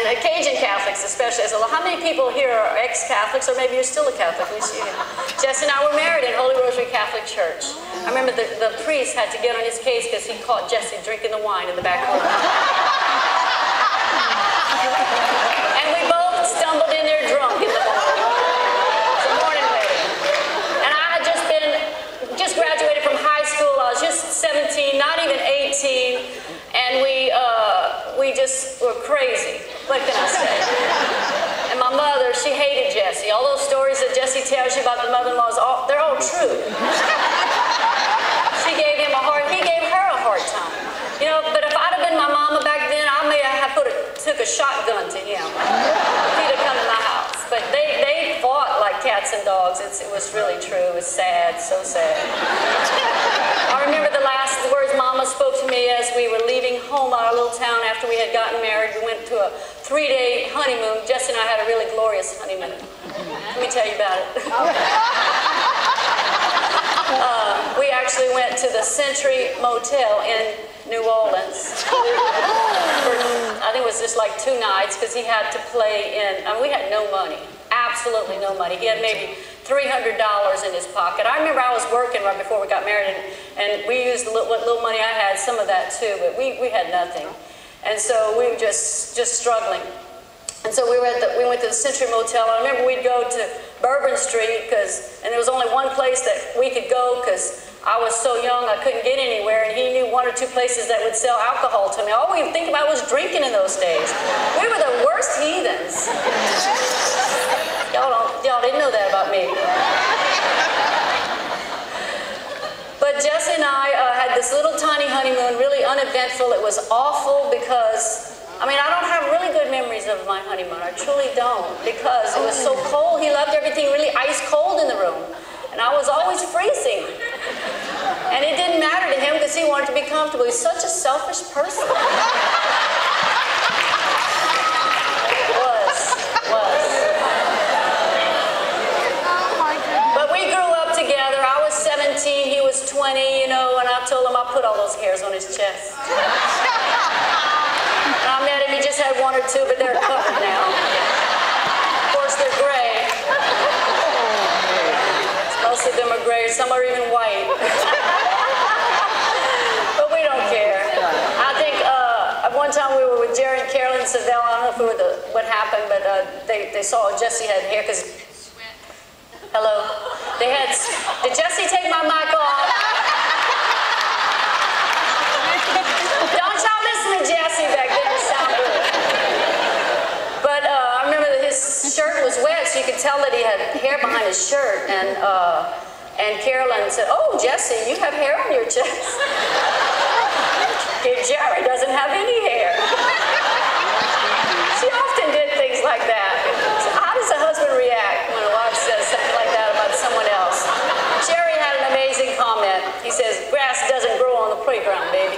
And Cajun Catholics especially. I said, well, how many people here are ex-Catholics, or maybe you're still a Catholic? Jesse and I were married in Holy Rosary Catholic Church. I remember the priest had to get on his case because he caught Jesse drinking the wine in the back room. And we both stumbled in there drunk in the morning. It's a morning wedding. And I had just graduated from high school. I was just 17, not even 18. And we just were crazy. What can I say? And my mother, she hated Jesse. All those stories that Jesse tells you about the mother-in-laws, they're all true. He gave her a hard time. You know, but if I'd have been my mama back then, I may have took a shotgun to him. He'd have come to my house. But they fought like cats and dogs. It was really true. It was sad, so sad. I remember the last words Mama spoke to me as we were leaving home out of our little town after we had gotten married. We went to a 3-day honeymoon. Jesse and I had a really glorious honeymoon. Let me tell you about it. We actually went to the Century Motel in New Orleans. I think it was just like 2 nights because he had to play in, we had no money, absolutely no money. He had maybe $300 in his pocket. I remember I was working right before we got married, and we used what little money I had, some of that too, but we had nothing. And so we were just struggling. And so we went to the Century Motel. I remember we'd go to Bourbon Street, and there was only one place that we could go because I was so young I couldn't get anywhere, and he knew 1 or 2 places that would sell alcohol to me. All we would think about was drinking in those days. We were the worst heathens. Y'all didn't know that about me. But Jesse and I had this little tiny honeymoon, really uneventful. It was awful because I don't have really good memories of my honeymoon. I truly don't, because it was so cold. He left everything really ice cold in the room, and I was always freezing. And it didn't matter to him because he wanted to be comfortable. He's such a selfish person. But we grew up together. I was 17, he was 20, and I told him I put all those hairs on his chest. I met him, he just had 1 or 2, but they're covered now. Of course, they're gray. Most of them are gray, some are even white. But we don't care. I think at one time we were with Jerry and Carolyn Savell. I don't know if what happened, but they saw Jesse had hair, because... Hello? Did Jesse take my mic off? Don't y'all listen to Jesse back there. His shirt was wet, so you could tell that he had hair behind his shirt. And Carolyn said, "Oh, Jesse, you have hair on your chest." Jerry doesn't have any hair. She often did things like that. So how does a husband react when a wife says something like that about someone else? Jerry had an amazing comment. He says, "Grass doesn't grow on the playground, baby."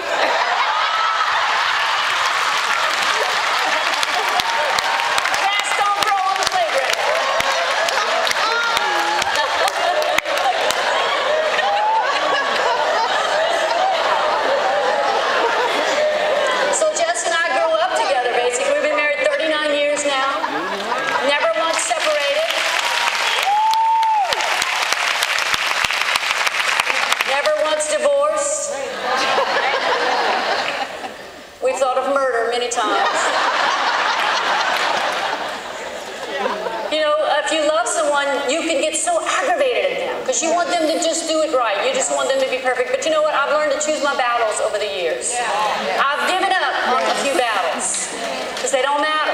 You want them to just do it right. You just want them to be perfect. But you know what? I've learned to choose my battles over the years. I've given up on a few battles because they don't matter.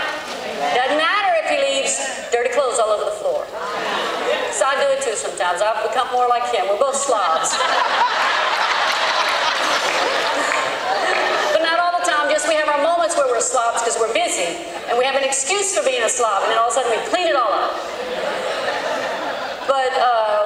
Doesn't matter if he leaves dirty clothes all over the floor. So I do it too sometimes. I've become more like him. We're both slobs. But not all the time. Just we have our moments where we're slobs because we're busy. And we have an excuse for being a slob. And then all of a sudden we clean it all up. But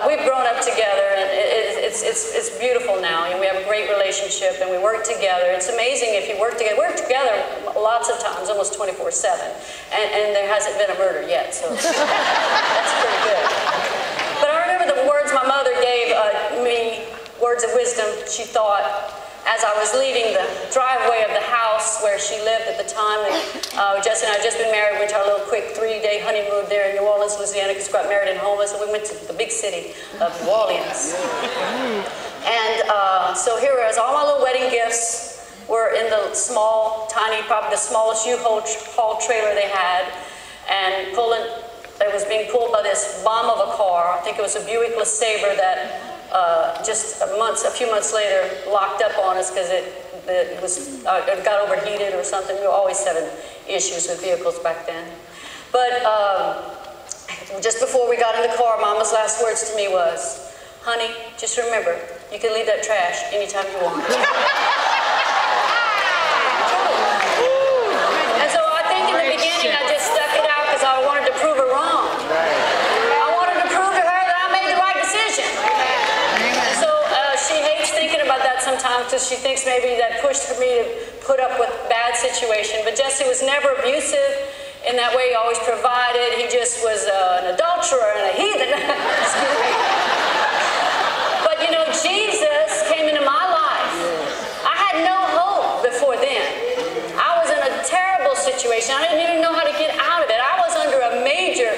we've grown up together, and it's beautiful now, and we have a great relationship, and we work together. It's amazing if you work together. We work together lots of times, almost 24/7, and there hasn't been a murder yet, so that's pretty good. But I remember the words my mother gave me, words of wisdom. She thought, as I was leaving the driveway of the house where she lived at the time, Jesse and I had just been married. We went to our little quick 3-day honeymoon there in New Orleans, Louisiana, because we got married in Houma, so we went to the big city of New Orleans. And so here was all my little wedding gifts were in the small, tiny, probably the smallest U-Haul trailer they had, and it was being pulled by this bomb of a car. I think it was a Buick LeSabre that just a few months later locked up on us because it got overheated or something. We were always having issues with vehicles back then. But just before we got in the car, Mama's last words to me was, "Honey, just remember, you can leave that trash anytime you want." And so I think in the beginning I just stuck it out because I wanted to prove her wrong. I wanted to prove to her that I made the right decision. So she hates thinking about that sometimes because she thinks maybe that pushed me to put up with bad situation. But Jesse was never abusive in that way. He always provided. He just was an adulterer and a heathen. Excuse me. But you know, Jesus came into my life. I had no hope before then. I was in a terrible situation. I didn't even know how to get out of it. I was under a major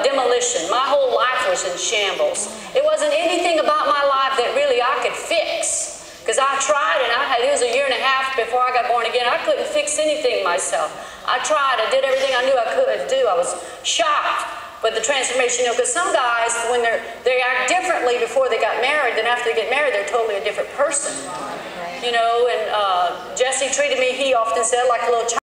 demolition. My whole life was in shambles. It wasn't anything about my life that really I could fix. Because I tried, and it was a year and a half before I got born again. I couldn't fix anything myself. I tried. I did everything I knew I could do. I was shocked. But the transformation, you know, because some guys, when they act differently before they got married, then after they get married, they're totally a different person. You know, and Jesse treated me, he often said, like a little child.